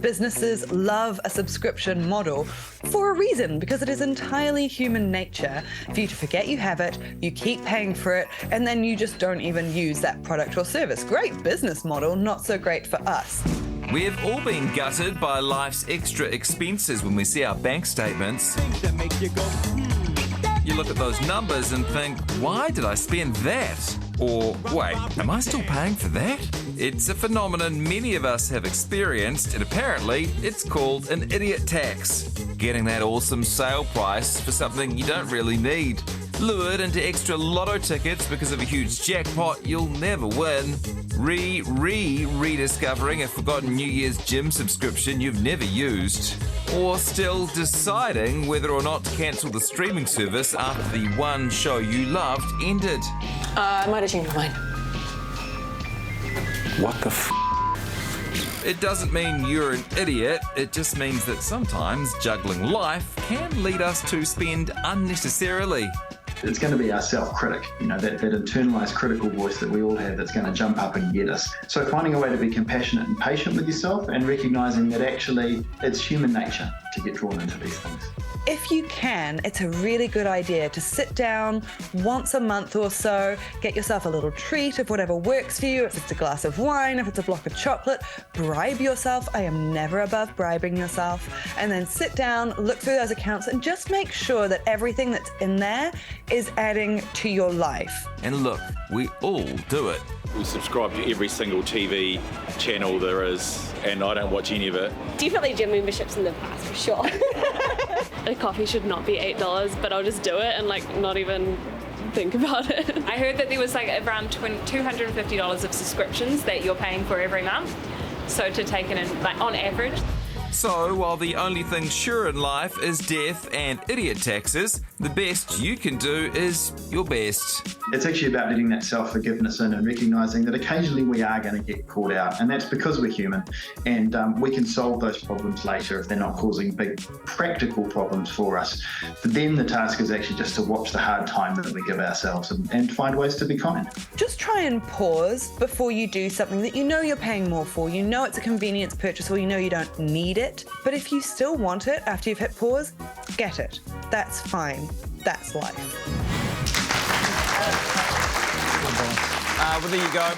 businesses love a subscription model for a reason, because it is entirely human nature for you to forget you have it, you keep paying for it, and then you just don't even use that product or service. Great business model, not so great for us. We have all been gutted by life's extra expenses when we see our bank statements. You look at those numbers and think, why did I spend that? Or, wait, am I still paying for that? It's a phenomenon many of us have experienced, and apparently it's called an idiot tax. Getting that awesome sale price for something you don't really need. Lured into extra lotto tickets because of a huge jackpot you'll never win. Rediscovering a forgotten New Year's gym subscription you've never used. Or still deciding whether or not to cancel the streaming service after the one show you loved ended. I might have changed my mind. What the f? It doesn't mean you're an idiot, it just means that sometimes juggling life can lead us to spend unnecessarily. It's going to be our self-critic, that internalised critical voice that we all have that's going to jump up and get us. So finding a way to be compassionate and patient with yourself and recognising that actually it's human nature to get drawn into these things. If you can, it's a really good idea to sit down once a month or so, get yourself a little treat of whatever works for you. If it's a glass of wine, if it's a block of chocolate, bribe yourself. I am never above bribing yourself. And then sit down, look through those accounts, and just make sure that everything that's in there is adding to your life. And look, we all do it. We subscribe to every single TV channel there is, and I don't watch any of it. Definitely gym memberships in the past, for sure. A coffee should not be $8, but I'll just do it and not even think about it. I heard that there was around $250 of subscriptions that you're paying for every month. So to take it in, on average. So, while the only thing sure in life is death and idiot taxes, the best you can do is your best. It's actually about letting that self-forgiveness in and recognising that occasionally we are going to get caught out, and that's because we're human, and we can solve those problems later if they're not causing big practical problems for us. But then the task is actually just to watch the hard time that we give ourselves and find ways to be kind. Just try and pause before you do something that you know you're paying more for, you know it's a convenience purchase, or you know you don't need it. But if you still want it after you've hit pause, get it. That's fine. That's life. Well, there you go.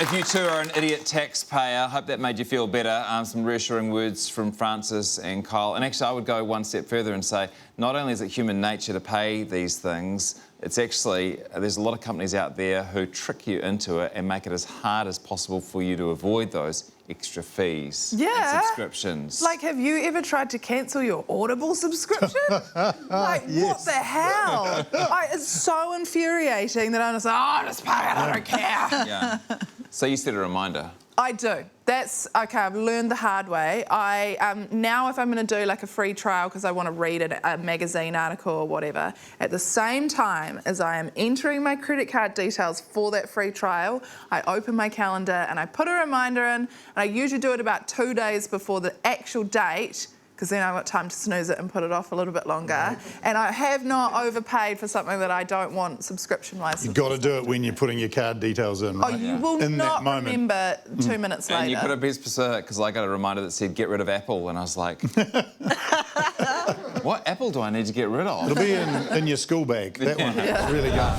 If you too are an idiot taxpayer, I hope that made you feel better. Some reassuring words from Francis and Kyle. And actually, I would go one step further and say, not only is it human nature to pay these things, it's actually, there's a lot of companies out there who trick you into it and make it as hard as possible for you to avoid those extra fees and subscriptions. Have you ever tried to cancel your Audible subscription? Yes. What the hell? It's so infuriating that I'm just just pay it, I don't care. Yeah. So you set a reminder. I do. That's okay. I've learned the hard way. Now if I'm going to do a free trial because I want to read a magazine article or whatever, at the same time as I am entering my credit card details for that free trial, I open my calendar and I put a reminder in, and I usually do it about 2 days before the actual date, because then I've got time to snooze it and put it off a little bit longer. And I have not overpaid for something that I don't want subscription-wise. You've got to do it when you're putting your card details in, right? Oh, you will not remember 2 minutes later. And you could have been specific, because I got a reminder that said, get rid of Apple, and I was like, what Apple do I need to get rid of? It'll be in your school bag, that one. It's really good.